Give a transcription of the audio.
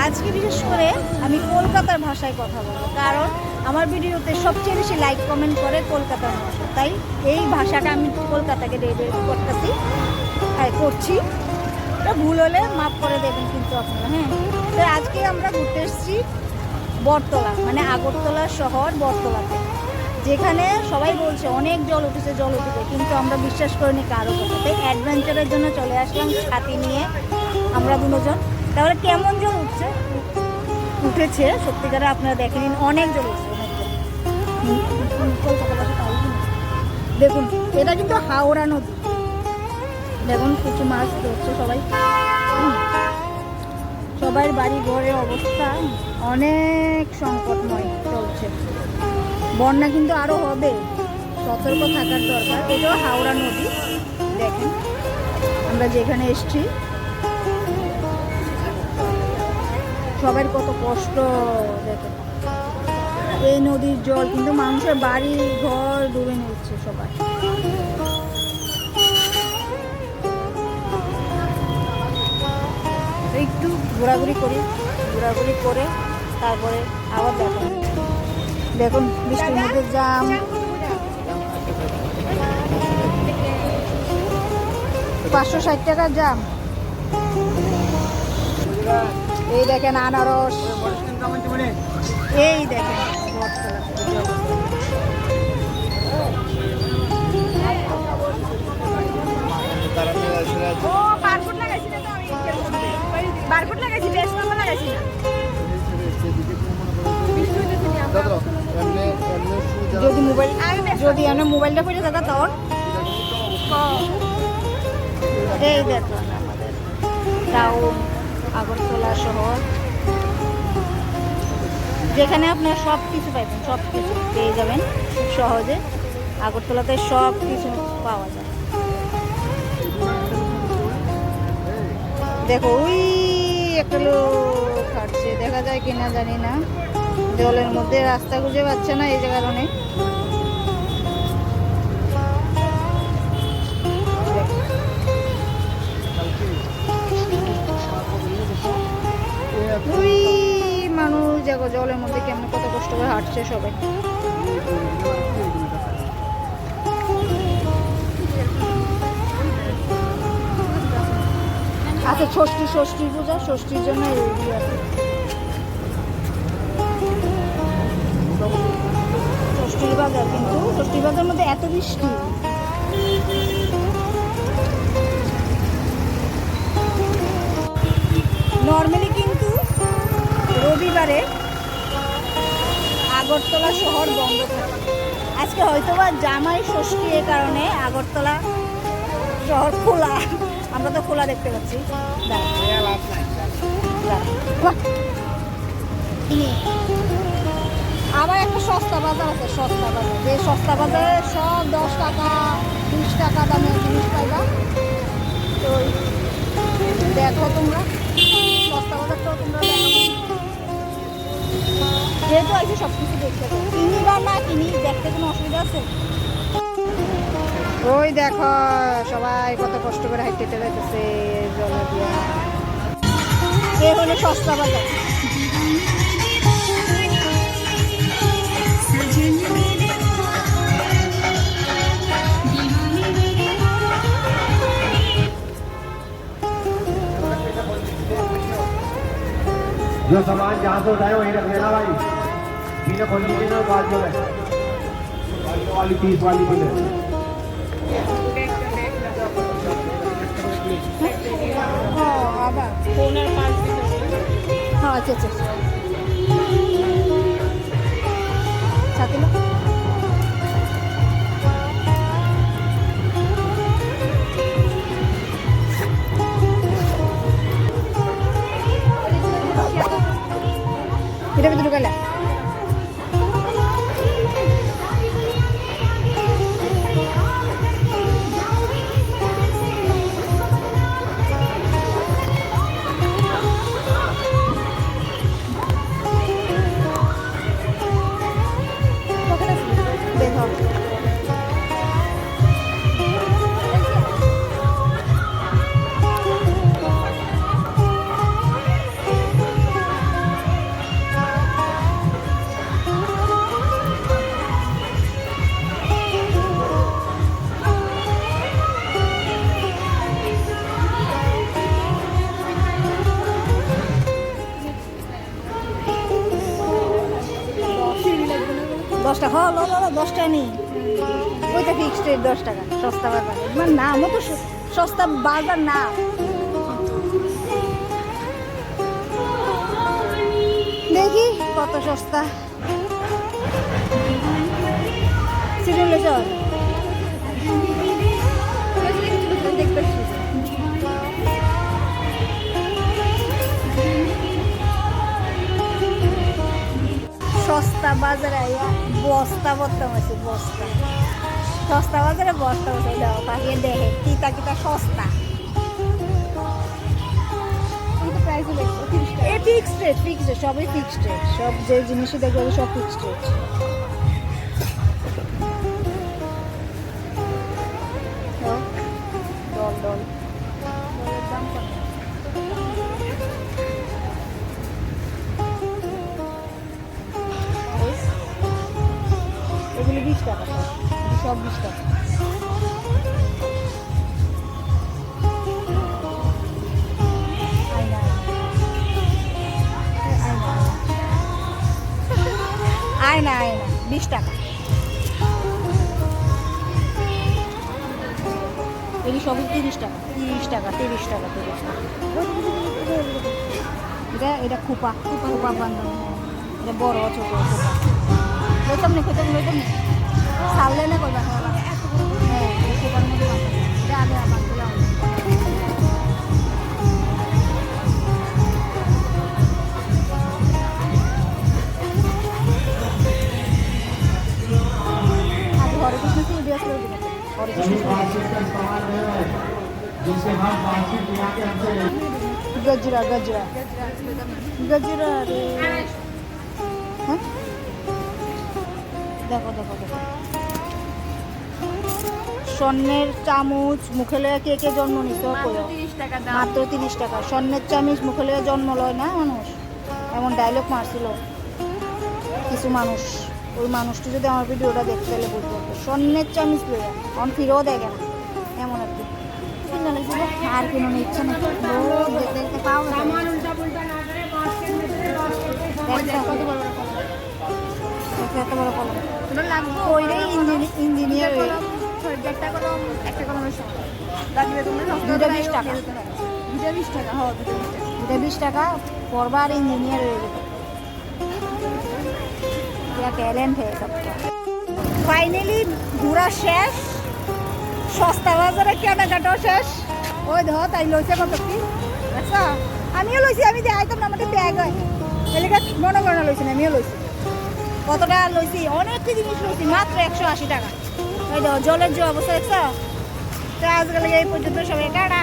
আজকে বিশেষ করে আমি কলকাতার ভাষায় কথা বলবো, কারণ আমার ভিডিওতে সবচেয়ে বেশি লাইক কমেন্ট করে কলকাতার ভাষা, তাই এই ভাষাটা আমি কলকাতাকে করছি। এটা ভুল হলে মাফ করে দেবেন কিন্তু আপনারা। হ্যাঁ, তো আজকে আমরা ঘুরতে এসেছি বটতলা, মানে আগরতলা শহর বটতলাতে, যেখানে সবাই বলছে অনেক জল উঠেছে, কিন্তু আমরা বিশ্বাস করিনি কারো কথা। তাই অ্যাডভেঞ্চারের জন্য চলে আসলাম ছাতি নিয়ে আমরা দুজন। তাহলে কেমন জল উঠেছে সত্যিকারে আপনারা দেখে নিন, অনেক জল উঠছে, দেখুন এটা কিন্তু হাওড়া নদী। দেখুন কিছু মাছ ধরছে সবাই বাড়ি ঘরের অবস্থা অনেক সংকটময় চলছে। বন্যা কিন্তু আরো হবে, সতর্ক থাকার দরকার। এটাও হাওড়া নদী, দেখেন আমরা যেখানে এসছি সবার কত কষ্ট। দেখেন এই নদীর জল কিন্তু মানুষের বাড়ি ঘর ডুবে নিচ্ছে সবাই। একটু ঘোরাঘুরি করে তারপরে আবার দেখুন বৃষ্টির মধ্যে জাম, 560 টাকার জাম। এই দেখেন আনারস, এই দেখেন যদি আমরা মোবাইলটা পড়ে দাদা তখন এই দেখুন আমাদের টাউন আগরতলা শহর, যেখানে আপনারা সব কিছু পাইবেন, সব কিছু পেয়ে যাবেন খুব সহজে। আগরতলাতে সব কিছু পাওয়া যায়। দেখো ওই একটা লোক হাঁটছে, দেখা যায় কিনা জানি না, জলের মধ্যে রাস্তা খুঁজে পাচ্ছে না, এই যে কারণে। ওই মানুষ দেখো জলের মধ্যে কেমন কত কষ্ট করে হাঁটছে সবাই। আচ্ছা ষষ্ঠী পূজা, ষষ্ঠীর জন্য ষষ্ঠীর বাজার, কিন্তু ষষ্ঠীর বাজার মধ্যে এত বৃষ্টি। নর্মালি কিন্তু রবিবারে আগরতলা শহর বন্ধ থাকে। আজকে হয়তোবা জামাই ষষ্ঠী, এ কারণে আগরতলা শহর খোলা। আমরা তো খোলা দেখতে পাচ্ছি। আবার একটা সস্তা বাজার আছে, সস্তা বাজার, যে সস্তা বাজারে সব 10 টাকা 20 টাকা দামের জিনিস পাইবা। তো দেখো তোমরা সস্তা বাজারটাও তোমরা দেখো, যেহেতু আছে সব কিছু দেখতে পাবো। কিনি বা না কিনি, দেখতে কোনো অসুবিধা আছে? ওই দেখো সবাই কত কষ্ট করে হাইটে যাইতেছে জল দিয়া। এ হলো সস্তা বাজার। जो सामान जहाँ से उठाए वहीं रख लेना भाई, बिना खोलने के ना बात जो है वाली 30 वाली भी है। हाँ अच्छा अच्छा साथ में এটা ভিতরে গেলে 10 টাকা হ্যাঁ লো 10 টাকা নেই ওইটা ফিক্সড রেট 10 টাকা সস্তা বাজার মানে নামও তো সস্তা বাজার না দেখি কত সস্তা সিজন লেছ সস্তা বাজারে আইয়া বস্তা বর্তাম আছে বস্তা সস্তা বাজারে বস্তা বসে দাও তাকে দেখে কিতা কিতা সস্তা এ ফিক্সড রেট সবই ফিক্সড রেট সব যে জিনিসই দেখবে সব ফিক্সড রেট ডল ডল দাম কত এগুলো 20 টাকা সব 20 টাকা আয়না 20 টাকা এগুলি সবই 30 টাকা 30 টাকা এটা খোপা বান্ধব এটা বড় ছোট খোপা লইতাম না সারলে না করবা হ্যাঁ এই খোপার মধ্যে এটা আগে আমার দিলাম हरे कृष्ण की वीडियो अपलोड हरे कृष्ण गजरा गजरा गजरा रे हाँ देखो देखो देखो স্বর্ণের চামচ মুখে লয়ে কে কে জন্ম নিত মাত্র 30 টাকা স্বর্ণের চামচ মুখে লয়ে জন্ম লয় না মানুষ এমন ডায়লগ মারছিল কিছু মানুষ ওই মানুষটি যদি আমার ভিডিওটা দেখতে পেলে বুঝতে পারতো স্বর্ণের চামচ লইয়া অন ফিরেও দেখে না এমন আর কি আর কোনো ইচ্ছা নেই দেখতে পাও এত বড় কলম ওইটাই ইঞ্জিনিয়ার একটা কলমের দুটা 20 টাকা দুটা 20 টাকা হ্যাঁ দুটা 20 টাকা পড়বা আর ইঞ্জিনিয়ার হয়ে যেত ট্যালেন্ট है सबका ফাইনালি ঘোরা শেষ সস্তা বাজারে কেনাকাটাও শেষ ওই ধর তাই লইছে কত কি আচ্ছা আমিও লইছি আমি দেখাইতাম না আমাদের ব্যাগ হয় এলাকা মনে করে না লইছি না আমিও লইছি কত টাকা লইছি অনেক জিনিস লইছি মাত্র 180 টাকা ওই দেখো জলের যে অবস্থা দেখছো তো আজকাল এই পর্যন্ত সবাই টাটা।